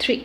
3।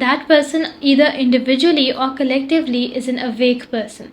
that person either individually or collectively is an awake person।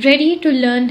ready to learn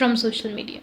from social media।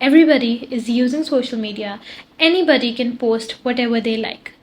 Everybody is using social media. Anybody can post whatever they like,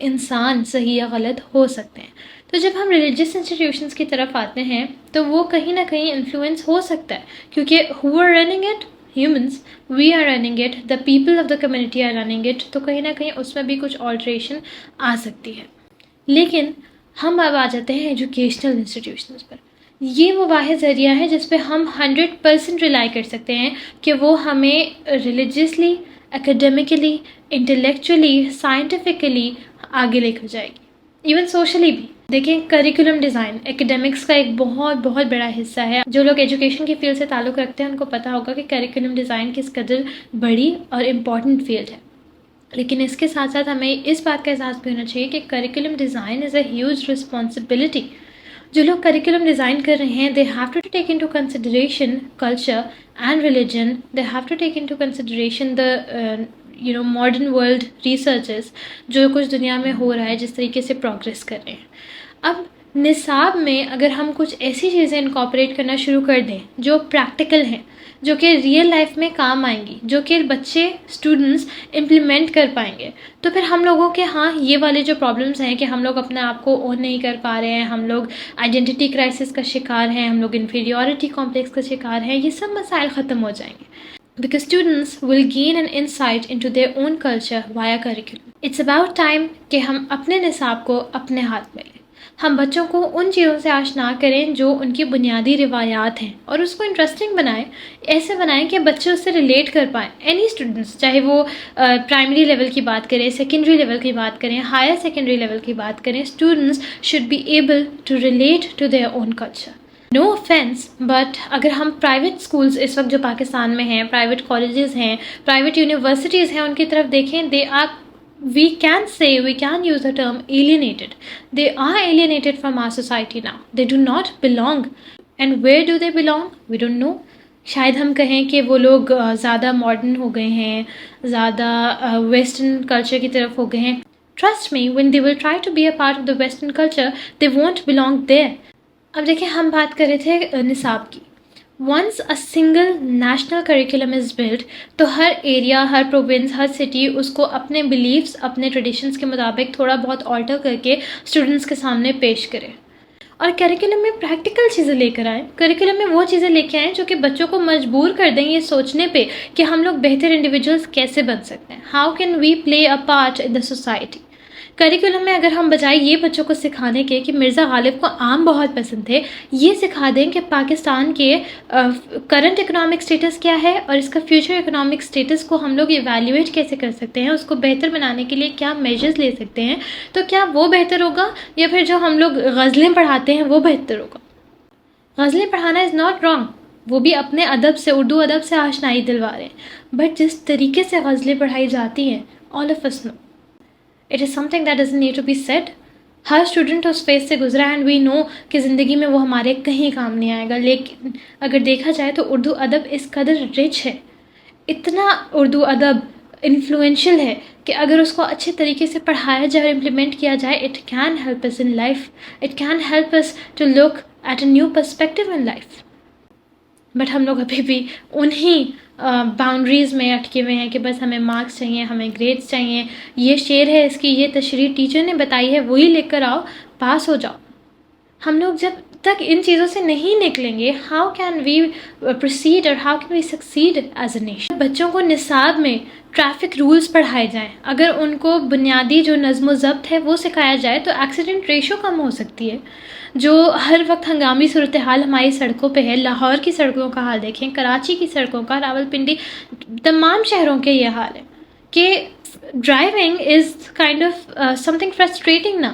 انسان صحیح یا غلط ہو سکتے ہیں. تو جب ہم ریلیجیس انسٹیٹیوشنس کی طرف آتے ہیں تو وہ کہیں نہ کہیں انفلوئنس ہو سکتا ہے, کیونکہ who are running it? Humans. We are running it. The people of the community are running it. تو کہیں نہ کہیں اس میں بھی کچھ آلٹریشن آ سکتی ہے. لیکن ہم اب آ جاتے ہیں ایجوکیشنل انسٹیٹیوشنس پر. یہ وہ واحد ذریعہ ہے جس پہ ہم 100% ریلائی کر سکتے ہیں کہ وہ ہمیں ریلیجیسلی, اکیڈیمکلی, انٹلیکچولی, سائنٹیفکلی آگے لے کر جائے گی, ایون سوشلی بھی. دیکھیں کریکولم ڈیزائن ایکیڈیمکس کا ایک بہت بہت بڑا حصہ ہے. جو لوگ ایجوکیشن کی فیلڈ سے تعلق رکھتے ہیں ان کو پتہ ہوگا کہ کریکولم ڈیزائن کس قدر بڑی اور امپورٹنٹ فیلڈ ہے. لیکن اس کے ساتھ ساتھ ہمیں اس بات کا احساس بھی ہونا چاہیے کہ curriculum design is a huge responsibility. جو لوگ کریکولم ڈیزائن کر رہے ہیں, they have to take into consideration culture and religion. They have to take into consideration the modern world researches جو کچھ دنیا میں ہو رہا ہے, جس طریقے سے پروگریس کر رہے ہیں. اب نصاب میں اگر ہم کچھ ایسی چیزیں انکارپوریٹ کرنا شروع کر دیں جو پریکٹیکل ہیں, جو کہ ریئل لائف میں کام آئیں گی, جو کہ بچے اسٹوڈنٹس امپلیمنٹ کر پائیں گے, تو پھر ہم لوگوں کے یہ والے جو پرابلمس ہیں کہ ہم لوگ اپنے آپ کو اون نہیں کر پا رہے ہیں, ہم لوگ آئیڈینٹی کرائسس کا شکار ہیں, ہم لوگ انفیریورٹی کمپلیکس کا شکار ہیں, یہ سب مسائل ختم ہو جائیں گے. Because students will gain an insight into their own culture via curriculum. It's about time کہ ہم اپنے نصاب کو اپنے ہاتھ میں لیں. ہم بچوں کو ان چیزوں سے آشنا کریں جو ان کی بنیادی روایات ہیں, اور اس کو انٹرسٹنگ بنائیں, ایسے بنائیں کہ بچے اس سے ریلیٹ کر پائیں. اینی اسٹوڈنٹس, چاہے وہ پرائمری لیول کی بات کریں, سیکنڈری لیول کی بات کریں, ہائر سیکنڈری لیول کی بات کریں, students should be able to relate to their own culture. No offence, but اگر ہم پرائیویٹ اسکولز اس وقت جو پاکستان میں ہیں, پرائیویٹ کالجز ہیں, پرائیویٹ یونیورسٹیز ہیں, ان کی طرف دیکھیں, we can use the term alienated. They are alienated from our society now. They do not belong. And where do they belong? We don't know. شاید ہم کہیں کہ وہ لوگ زیادہ ماڈرن ہو گئے ہیں, زیادہ ویسٹرن کلچر کی طرف ہو گئے ہیں. Trust me, when they will try to be a part of the western culture, they won't belong there. اب دیکھیں, ہم بات کر رہے تھے نصاب کی. Once a single national curriculum is build, تو ہر ایریا, ہر پروونس, ہر سٹی اس کو اپنے بلیفس, اپنے ٹریڈیشنس کے مطابق تھوڑا بہت آلٹر کر کے اسٹوڈنٹس کے سامنے پیش کرے, اور کریکولم میں پریکٹیکل چیزیں لے کر آئیں. کریکولم میں وہ چیزیں لے کے آئیں جو کہ بچوں کو مجبور کر دیں یہ سوچنے پہ کہ ہم لوگ بہتر انڈیویجولس کیسے بن سکتے ہیں. How can we play a part in the society. Curriculum میں اگر ہم بجائے یہ بچوں کو سکھانے کے کہ مرزا غالب کو آم بہت پسند تھے, یہ سکھا دیں کہ پاکستان کے کرنٹ اکنامک سٹیٹس کیا ہے اور اس کا فیوچر اکنامک سٹیٹس کو ہم لوگ ایویلیویٹ کیسے کر سکتے ہیں, اس کو بہتر بنانے کے لیے کیا میجرز لے سکتے ہیں, تو کیا وہ بہتر ہوگا, یا پھر جو ہم لوگ غزلیں پڑھاتے ہیں وہ بہتر ہوگا. غزلیں پڑھانا از ناٹ رانگ, وہ بھی اپنے ادب سے, اردو ادب سے آشنائی دلوا رہے ہیں, بٹ جس طریقے سے غزلیں پڑھائی جاتی ہیں, all of us know it is something that doesn't need to be said. ہر اسٹوڈنٹ اس فیز سے گزرا, اینڈ وی نو کہ زندگی میں وہ ہمارے کہیں کام نہیں آئے گا. لیکن اگر دیکھا جائے تو اردو ادب اس قدر رچ ہے, اتنا اردو ادب انفلوئنشل ہے کہ اگر اس کو اچھے طریقے سے پڑھایا جائے اور امپلیمنٹ کیا جائے, it can help us in life, it can help us to look at a new perspective in life. But ہم لوگ ابھی بھی انہیں باؤنڈریز میں اٹکے ہوئے ہیں کہ بس ہمیں مارکس چاہیے, ہمیں گریڈس چاہیے, یہ شعر ہے, اس کی یہ تشریح ٹیچر نے بتائی ہے, وہی لکھ کر آؤ, پاس ہو جاؤ. ہم لوگ جب تک ان چیزوں سے نہیں نکلیں گے, ہاؤ کین وی پروسیڈ اور how can we succeed as a nation. بچوں کو نصاب میں ٹریفک رولز پڑھائے جائیں, اگر ان کو بنیادی جو نظم و ضبط ہے وہ سکھایا جائے تو ایکسیڈنٹ ریشو کم ہو سکتی ہے. جو ہر وقت ہنگامی صورتحال ہماری سڑکوں پہ ہے, لاہور کی سڑکوں کا حال دیکھیں, کراچی کی سڑکوں کا, راولپنڈی, تمام شہروں کے یہ حال ہے کہ driving is kind of some thing frustrating نا.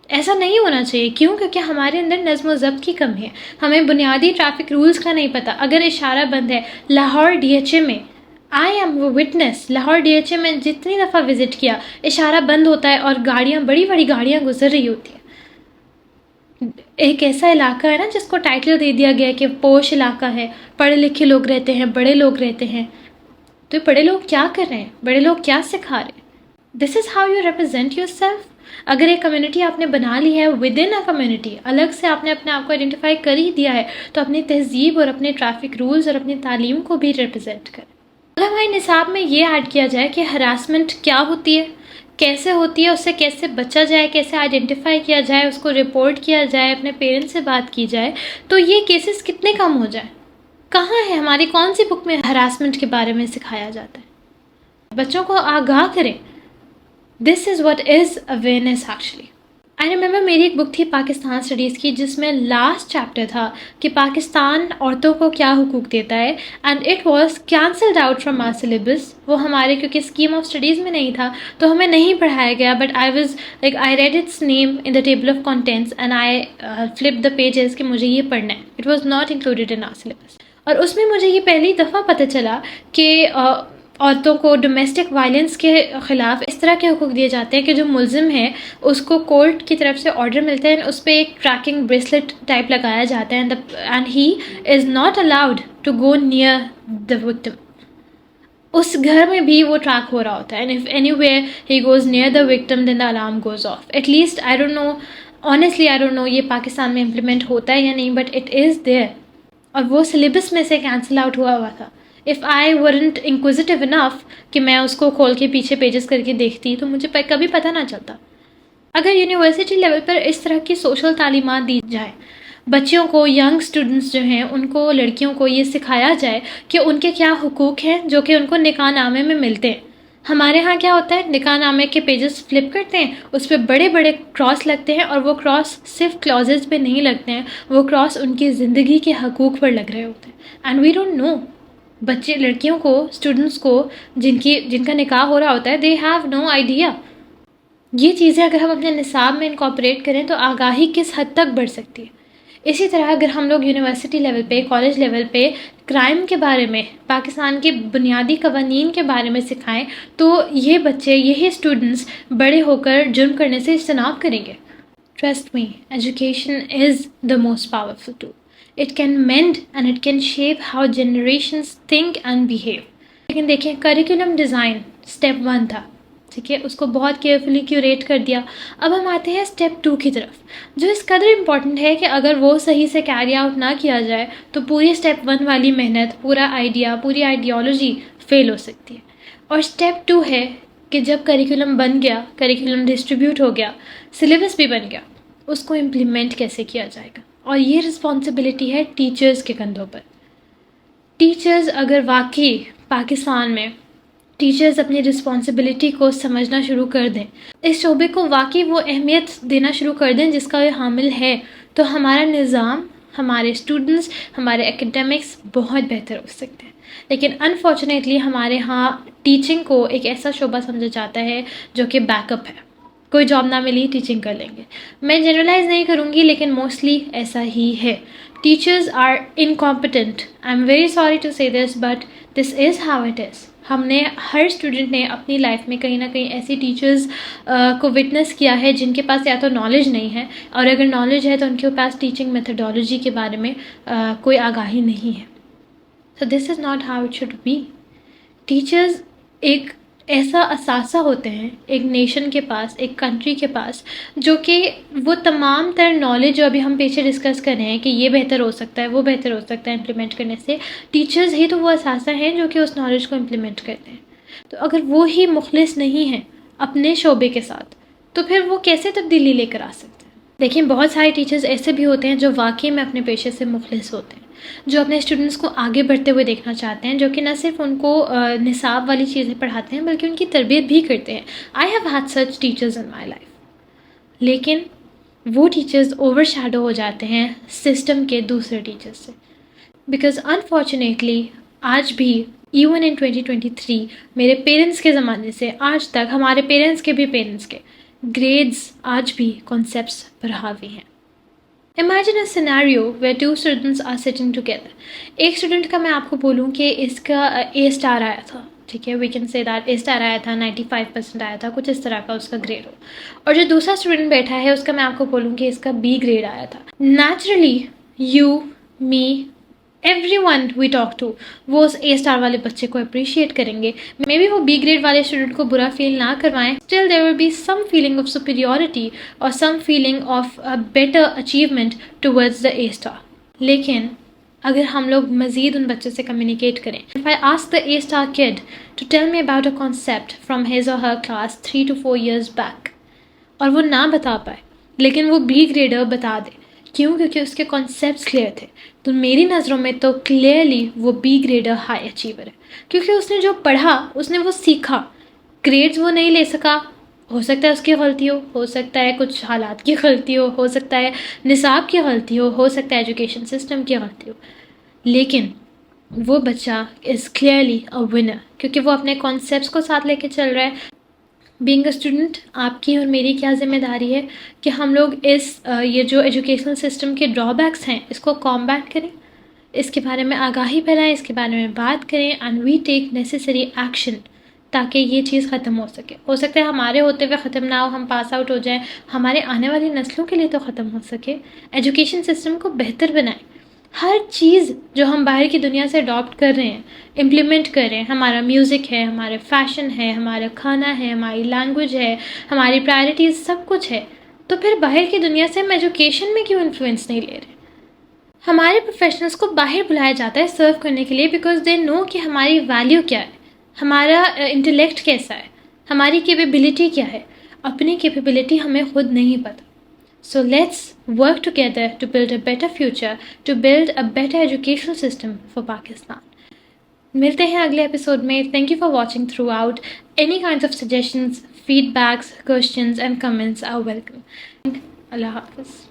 ایسا نہیں ہونا چاہیے. کیوں؟ کیونکہ ہمارے اندر نظم و ضبط کی کمی ہے, ہمیں بنیادی ٹریفک رولز کا نہیں پتہ. اگر اشارہ بند ہے لاہور ڈی ایچ اے میں, I am witness, Lahore D H A میں جتنی دفعہ وزٹ کیا, اشارہ بند ہوتا ہے اور گاڑیاں, بڑی بڑی گاڑیاں گزر رہی ہوتی ہیں. ایک ایسا علاقہ ہے نا جس کو ٹائٹل دے دیا گیا کہ پوش علاقہ ہے, پڑھے لکھے لوگ رہتے ہیں, بڑے لوگ رہتے ہیں. تو بڑے لوگ کیا کر رہے ہیں, بڑے لوگ کیا سکھا رہے ہیں؟ This is how you represent yourself. اگر ایک کمیونٹی آپ نے بنا لی ہے, ود ان اے کمیونٹی الگ سے آپ نے اپنے آپ کو آئیڈینٹیفائی کر ہی دیا ہے, تو اپنی تہذیب اور اپنے ٹریفک رولز اور اپنی تعلیم کو بھی ریپرزینٹ کریں. اگر ہمارے نصاب میں یہ ایڈ کیا جائے کہ ہراسمنٹ کیا ہوتی ہے, کیسے ہوتی ہے، اس سے کیسے بچا جائے، کیسے آئیڈینٹیفائی کیا جائے، اس کو رپورٹ کیا جائے، اپنے پیرنٹس سے بات کی جائے، تو یہ کیسز کتنے کم ہو جائیں. کہاں ہے ہماری کون سی بک میں ہراسمنٹ کے بارے میں سکھایا جاتا ہے؟ بچوں کو آگاہ کریں. This is what is awareness actually. I remember میری ایک بک تھی پاکستان اسٹڈیز کی، جس میں لاسٹ چیپٹر تھا کہ پاکستان عورتوں کو کیا حقوق دیتا ہے، and it was cancelled out from our syllabus. وہ ہمارے کیونکہ اسکیم آف اسٹڈیز میں نہیں تھا تو ہمیں نہیں پڑھایا گیا، but I read its name in the table of contents and I flip the pages کہ مجھے یہ پڑھنا ہے. It was not included in our syllabus. اور اس میں مجھے یہ پہلی دفعہ پتہ چلا کہ عورتوں کو ڈومیسٹک وائلنس کے خلاف اس طرح کے حقوق دیے جاتے ہیں کہ جو ملزم ہے اس کو کورٹ کی طرف سے آرڈر ملتا ہے، اس پہ ایک ٹریکنگ بریسلٹ ٹائپ لگایا جاتا ہے، and he is not allowed to go near the victim. اس گھر میں بھی وہ ٹریک ہو رہا ہوتا ہے، and if anywhere he goes near the victim then the alarm goes off. At least I don't know, honestly I don't know یہ پاکستان میں امپلیمنٹ ہوتا ہے یا نہیں، بٹ اٹ از دیئر. اور وہ سلیبس میں سے کینسل آؤٹ ہوا تھا. اف آئی ورنٹ انکوزیٹیو انف کہ میں اس کو کھول کے پیچھے پیجز کر کے دیکھتی تو مجھے کبھی پتہ نہ چلتا. اگر یونیورسٹی لیول پر اس طرح کی سوشل تعلیمات دی جائے، بچیوں کو، ینگ اسٹوڈنٹس جو ہیں ان کو، لڑکیوں کو یہ سکھایا جائے کہ ان کے کیا حقوق ہیں جو کہ ان کو نکاح نامے میں ملتے ہیں. ہمارے ہاں کیا ہوتا ہے، نکاح نامے کے پیجز فلپ کرتے ہیں، اس پہ بڑے بڑے کراس لگتے ہیں، اور وہ کراس صرف کلوزز پہ نہیں لگتے ہیں، وہ کراس ان کی زندگی کے حقوق پر لگ رہے ہوتے ہیں. And we don't know. بچے، لڑکیوں کو، اسٹوڈنٹس کو جن کا نکاح ہو رہا ہوتا ہے، دے ہیو نو آئیڈیا. یہ چیزیں اگر ہم اپنے نصاب میں انکارپوریٹ کریں تو آگاہی کس حد تک بڑھ سکتی ہے. اسی طرح اگر ہم لوگ یونیورسٹی لیول پہ، کالج لیول پہ کرائم کے بارے میں، پاکستان کے بنیادی قوانین کے بارے میں سکھائیں تو یہ بچے، یہی اسٹوڈنٹس بڑے ہو کر جرم کرنے سے اجتناب کریں گے. Trust me, education is the most powerful tool. It can mend and it can shape how generations think and behave. لیکن دیکھیں، کریکولم ڈیزائن اسٹیپ 1 تھا، ٹھیک ہے، اس کو بہت کیئرفلی کیوریٹ کر دیا. اب ہم آتے ہیں اسٹیپ 2 کی طرف، جو اس قدر امپورٹنٹ ہے کہ اگر وہ صحیح سے کیری آؤٹ نہ کیا جائے تو پوری اسٹیپ 1 والی محنت، پورا آئیڈیا، پوری آئیڈیالوجی فیل ہو سکتی ہے. اور اسٹیپ 2 ہے کہ جب کریکولم بن گیا، کریکولم ڈسٹریبیوٹ ہو گیا، سلیبس بھی بن گیا، اس کو امپلیمنٹ کیسے کیا جائے گا. اور یہ رسپانسبلٹی ہے ٹیچرز کے کندھوں پر. ٹیچرز اگر واقعی پاکستان میں ٹیچرز اپنی رسپانسبلٹی کو سمجھنا شروع کر دیں، اس شعبے کو واقعی وہ اہمیت دینا شروع کر دیں جس کا یہ حامل ہے، تو ہمارا نظام، ہمارے اسٹوڈنٹس، ہمارے ایکیڈیمکس بہت بہتر ہو سکتے ہیں. لیکن انفارچونیٹلی ہمارے ہاں ٹیچنگ کو ایک ایسا شعبہ سمجھا جاتا ہے جو کہ بیک اپ ہے. کوئی جاب نہ ملی، ٹیچنگ کر لیں گے. میں جنرلائز نہیں کروں گی لیکن موسٹلی ایسا ہی ہے. Teachers are incompetent. I am very sorry to say this but this is how it is. ہم نے، ہر اسٹوڈنٹ نے اپنی لائف میں کہیں نہ کہیں ایسی ٹیچرز کو وٹنس کیا ہے جن کے پاس یا تو نالج نہیں ہے، اور اگر نالج ہے تو ان کے پاس ٹیچنگ میتھڈالوجی کے بارے میں کوئی آگاہی نہیں ہے. So this is not how it should be. Teachers ایک ایسا اثاثہ ہوتے ہیں ایک نیشن کے پاس، ایک کنٹری کے پاس، جو کہ وہ تمام تر نالج جو ابھی ہم پیچھے ڈسکس کر رہے ہیں کہ یہ بہتر ہو سکتا ہے، وہ بہتر ہو سکتا ہے امپلیمنٹ کرنے سے، ٹیچرز ہی تو وہ اثاثہ ہیں جو کہ اس نالج کو امپلیمنٹ کرتے ہیں. تو اگر وہ ہی مخلص نہیں ہیں اپنے شعبے کے ساتھ تو پھر وہ کیسے تبدیلی لے کر آ سکتے ہیں. دیکھیں، بہت سارے ٹیچرز ایسے بھی ہوتے ہیں جو واقعی میں اپنے پیشے سے مخلص ہوتے ہیں، جو اپنے اسٹوڈنٹس کو آگے بڑھتے ہوئے دیکھنا چاہتے ہیں، جو کہ نہ صرف ان کو نصاب والی چیزیں پڑھاتے ہیں بلکہ ان کی تربیت بھی کرتے ہیں. I have had such teachers in my life. لیکن وہ ٹیچرز اوور شیڈو ہو جاتے ہیں سسٹم کے دوسرے ٹیچرز سے، بیکاز انفارچونیٹلی آج بھی ایون ان 2023 میرے پیرنٹس کے زمانے سے آج تک، ہمارے پیرنٹس کے بھی پیرنٹس کے گریڈز آج بھی کانسیپٹس پر حاوی ہیں. Imagine a scenario where two students are sitting together. ایک اسٹوڈنٹ کا میں آپ کو بولوں کہ اس کا A اسٹار آیا تھا، ٹھیک ہے، we can say that A star آیا تھا، 95% آیا تھا، کچھ اس طرح کا اس کا گریڈ ہو. اور جو دوسرا اسٹوڈنٹ بیٹھا ہے اس کا میں آپ کو بولوں کہ اس کا B گریڈ آیا تھا. Naturally you, me, everyone we talk to, وہ اس A اسٹار والے بچے کو اپریشیٹ کریں گے. مے بی وہ B گریڈ والے اسٹوڈنٹ کو برا فیل نہ کروائیں، still there will be some feeling of superiority اور some feeling of better achievement towards the A star. لیکن اگر ہم لوگ مزید ان بچوں سے کمیونیکیٹ کریں. If I ask the A-star kid to tell me about a concept from his or her class 3 to 4 years back, اور وہ نہ بتا پائے لیکن وہ بی گریڈر بتا دے, کیوں؟ کیونکہ اس کے کانسیپٹس کلیئر تھے, تو میری نظروں میں تو کلیئرلی وہ بی گریڈر ہائی اچیور ہے, کیونکہ اس نے جو پڑھا اس نے وہ سیکھا. گریڈز وہ نہیں لے سکا, ہو سکتا ہے اس کی غلطی ہو سکتا ہے کچھ حالات کی غلطی ہو سکتا ہے نصاب کی غلطی ہو سکتا ہے ایجوکیشن سسٹم کی غلطی ہو, لیکن وہ بچہ از کلیئرلی اے ونر کیونکہ وہ اپنے کانسیپٹس کو ساتھ لے کے چل رہا ہے. بینگ اے اسٹوڈنٹ, آپ کی اور میری کیا ذمہ داری ہے کہ ہم لوگ یہ جو ایجوکیشنل سسٹم کے ڈرا بیکس ہیں اس کو کامبیٹ کریں, اس کے بارے میں آگاہی پھیلائیں, اس کے بارے میں بات کریں, and we take necessary action تاکہ یہ چیز ختم ہو سکے. ہو سکتا ہے ہمارے ہوتے ہوئے ختم نہ ہو, ہم پاس آؤٹ ہو جائیں, ہمارے آنے والی نسلوں کے لیے تو ختم ہو سکے. ایجوکیشن سسٹم کو بہتر بنائیں. ہر چیز جو ہم باہر کی دنیا سے اڈاپٹ کر رہے ہیں, امپلیمنٹ کر رہے ہیں, ہمارا میوزک ہے, ہمارے فیشن ہے, ہمارا کھانا ہے, ہماری لینگویج ہے, ہماری پرائرٹیز, سب کچھ ہے, تو پھر باہر کی دنیا سے ہم ایجوکیشن میں کیوں انفلوئنس نہیں لے رہے؟ ہمارے پروفیشنلس کو باہر بلایا جاتا ہے سرو کرنے کے لیے بیکاز دے نو کہ ہماری ویلیو کیا ہے, ہمارا انٹلیکٹ کیسا ہے, ہماری کیپیبلٹی کیا ہے. اپنی کیپیبلٹی ہمیں خود نہیں پتہ. So let's work together to build a better future, to build a better educational system for Pakistan. ملتے ہیں اگلے ایپیسوڈ میں. Thank you for watching throughout. Any kinds of suggestions, feedbacks, questions and comments are welcome. اللہ حافظ.